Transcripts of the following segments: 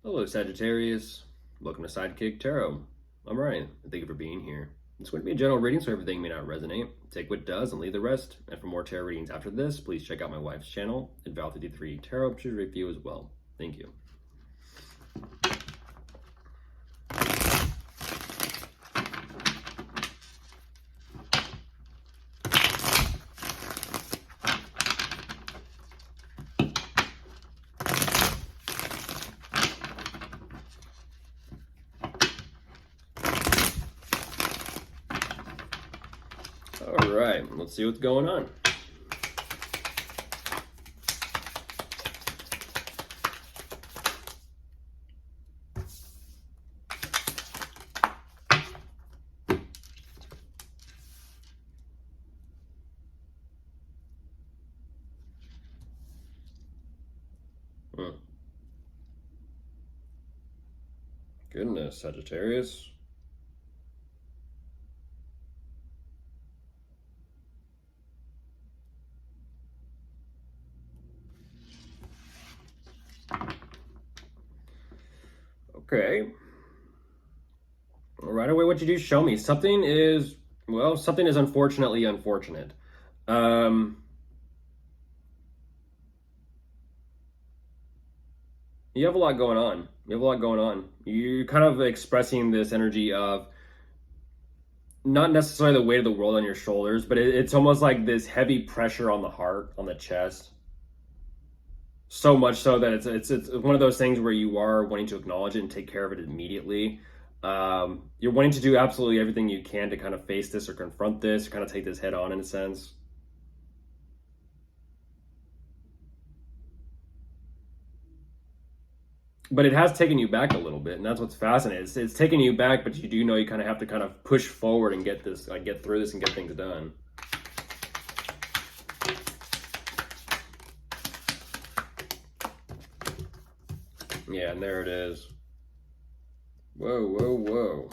Hello, Sagittarius. Welcome to Sidekick Tarot. I'm Ryan, and thank you for being here. It's going to be a general reading, so everything may not resonate. Take what does and leave the rest. And for more tarot readings after this, please check out my wife's channel at Val53 Tarot. She's a review as well. Thank you. All right, let's see what's going on. Goodness, Sagittarius. Okay. Right away, what you do show me. Something is unfortunately unfortunate. You have a lot going on. You're kind of expressing this energy of not necessarily the weight of the world on your shoulders, but it's almost like this heavy pressure on the heart, on the chest. So much so that it's one of those things where you are wanting to acknowledge it and take care of it immediately. You're wanting to do absolutely everything you can to kind of face this or confront this, or kind of take this head on in a sense. But it has taken you back a little bit, and that's what's fascinating. It's taken you back, but you do know you kind of have to kind of push forward and get this, get through this and get things done. Yeah, and there it is. Whoa, whoa, whoa.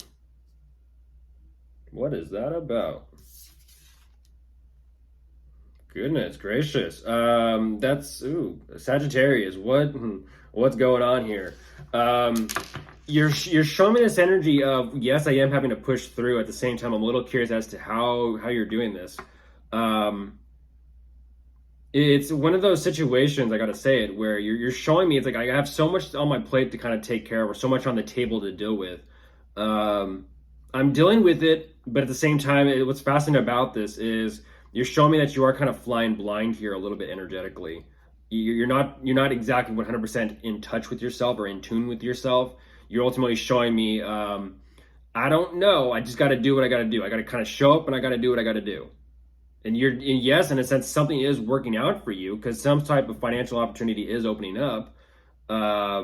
What is that about? Goodness gracious. That's Sagittarius. What's going on here? You're showing me this energy of, yes, I am having to push through. At the same time, I'm a little curious as to how you're doing this. It's one of those situations, I gotta say it, where you're showing me, it's like I have so much on my plate to kind of take care of, or so much on the table to deal with. I'm dealing with it, but at the same time, what's fascinating about this is you're showing me that you are kind of flying blind here a little bit energetically. You're not exactly 100% in touch with yourself or in tune with yourself. You're ultimately showing me, I don't know, I just got to do what I got to do. I got to kind of show up and I got to do what I got to do. And yes, in a sense, something is working out for you because some type of financial opportunity is opening up. At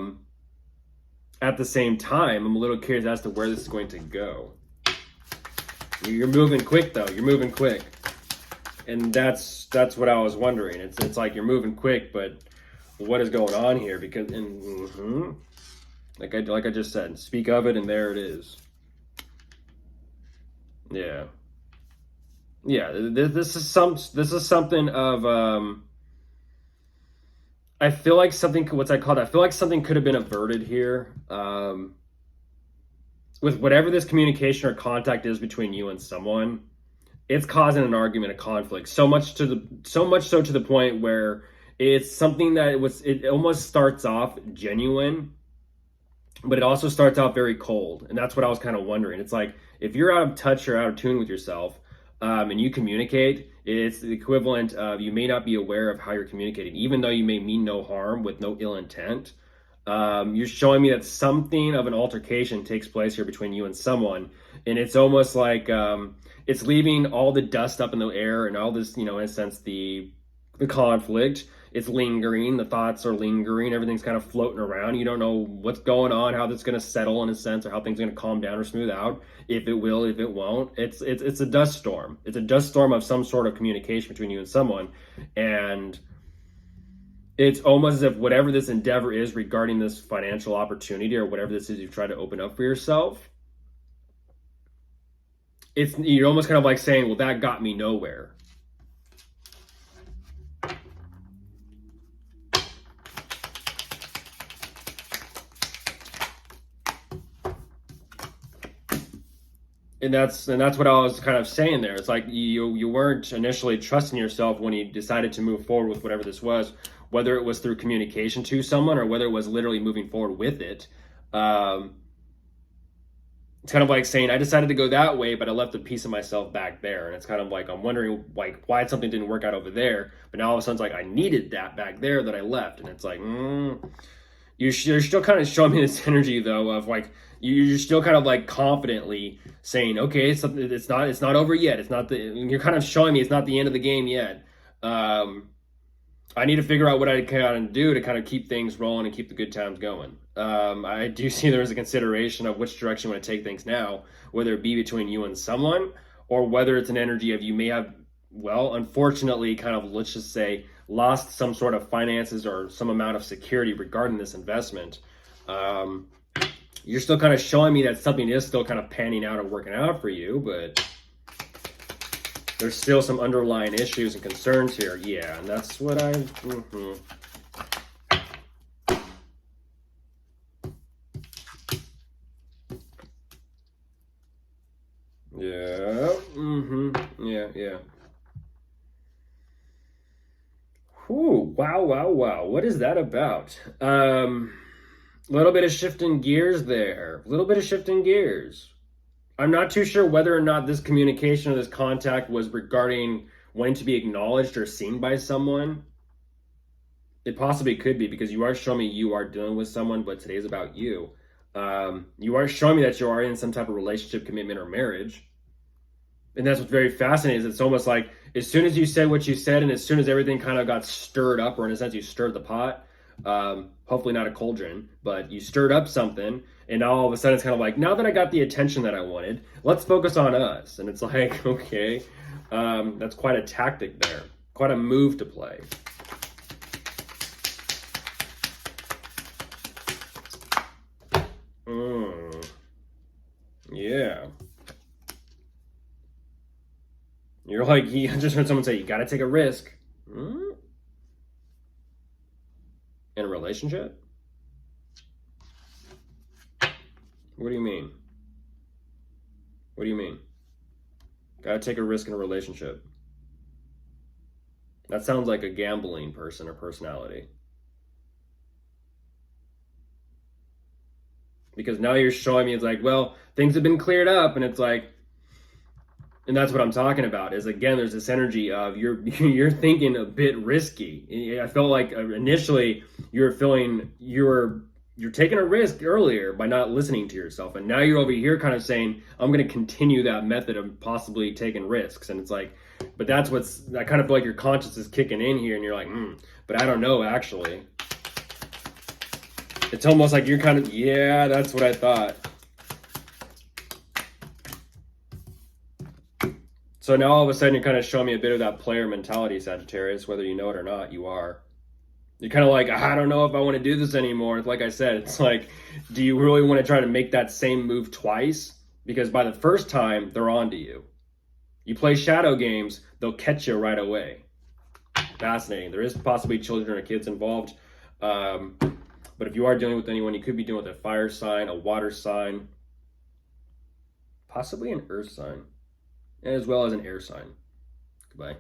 the same time, I'm a little curious as to where this is going to go. You're moving quick, though. You're moving quick. And that's what I was wondering. It's like you're moving quick, but what is going on here? Because like I just said, speak of it, and there it is. Yeah. This is something of I feel like something could have been averted here. With whatever this communication or contact is between you and someone, it's causing an argument, a conflict, so much so to the point where it's something that it almost starts off genuine, but it also starts off very cold. And that's what I was kind of wondering. It's like, if you're out of touch or out of tune with yourself, and you communicate, it's the equivalent of you may not be aware of how you're communicating, even though you may mean no harm with no ill intent. You're showing me that something of an altercation takes place here between you and someone, and it's almost like it's leaving all the dust up in the air and all this, in a sense, the conflict. It's lingering, the thoughts are lingering, everything's kind of floating around. You don't know what's going on, how that's going to settle in a sense, or how things are going to calm down or smooth out, if it will, if it won't. It's a dust storm. It's a dust storm of some sort of communication between you and someone. And it's almost as if whatever this endeavor is regarding this financial opportunity or whatever this is you've tried to open up for yourself, you're almost kind of like saying, well, that got me nowhere. And that's what I was kind of saying there. It's like you weren't initially trusting yourself when you decided to move forward with whatever this was, whether it was through communication to someone or whether it was literally moving forward with it. Um, it's kind of like saying I decided to go that way, but I left a piece of myself back there, and it's kind of like I'm wondering like why something didn't work out over there, but now all of a sudden it's like I needed that back there that I left, and it's like you're still kind of showing me this energy though of like you're still kind of like confidently saying okay it's not over yet, it's not the you're kind of showing me it's not the end of the game yet. I need to figure out what I can do to kind of keep things rolling and keep the good times going. I do see there's a consideration of which direction you want to take things now, whether it be between you and someone or whether it's an energy of you may have, well, unfortunately, kind of, let's just say, lost some sort of finances or some amount of security regarding this investment. You're still kind of showing me that something is still kind of panning out or working out for you, but there's still some underlying issues and concerns here. Yeah, and that's what I... Yeah, yeah. Whew, wow. What is that about? Little bit of shifting gears there. A little bit of shifting gears. I'm not too sure whether or not this communication or this contact was regarding wanting to be acknowledged or seen by someone. It possibly could be because you are showing me you are dealing with someone, but today's about you. You are showing me that you are in some type of relationship, commitment, or marriage. And that's what's very fascinating is it's almost like as soon as you said what you said and as soon as everything kind of got stirred up, or in a sense you stirred the pot, hopefully not a cauldron, but you stirred up something, and now all of a sudden it's kind of like, now that I got the attention that I wanted, let's focus on us. And it's like, okay, that's quite a tactic there, quite a move to play. Yeah. You're like, I just heard someone say, you got to take a risk. In a relationship? What do you mean? What do you mean? Got to take a risk in a relationship. That sounds like a gambling person or personality. Because now you're showing me it's like, well, things have been cleared up, and it's like, and that's what I'm talking about is, again, there's this energy of you're thinking a bit risky. I felt like initially you're taking a risk earlier by not listening to yourself, and now you're over here kind of saying I'm going to continue that method of possibly taking risks. And it's like, but I kind of feel like your conscience is kicking in here, and you're like, but I don't know actually. It's almost like you're kind of, yeah, that's what I thought. So now all of a sudden you're kind of showing me a bit of that player mentality, Sagittarius, whether you know it or not, you are. You're kind of like, I don't know if I want to do this anymore. Like I said, it's like, do you really want to try to make that same move twice? Because by the first time, they're on to you. You play shadow games, they'll catch you right away. Fascinating. There is possibly children or kids involved. But if you are dealing with anyone, you could be dealing with a fire sign, a water sign, possibly an earth sign, as well as an air sign. Goodbye.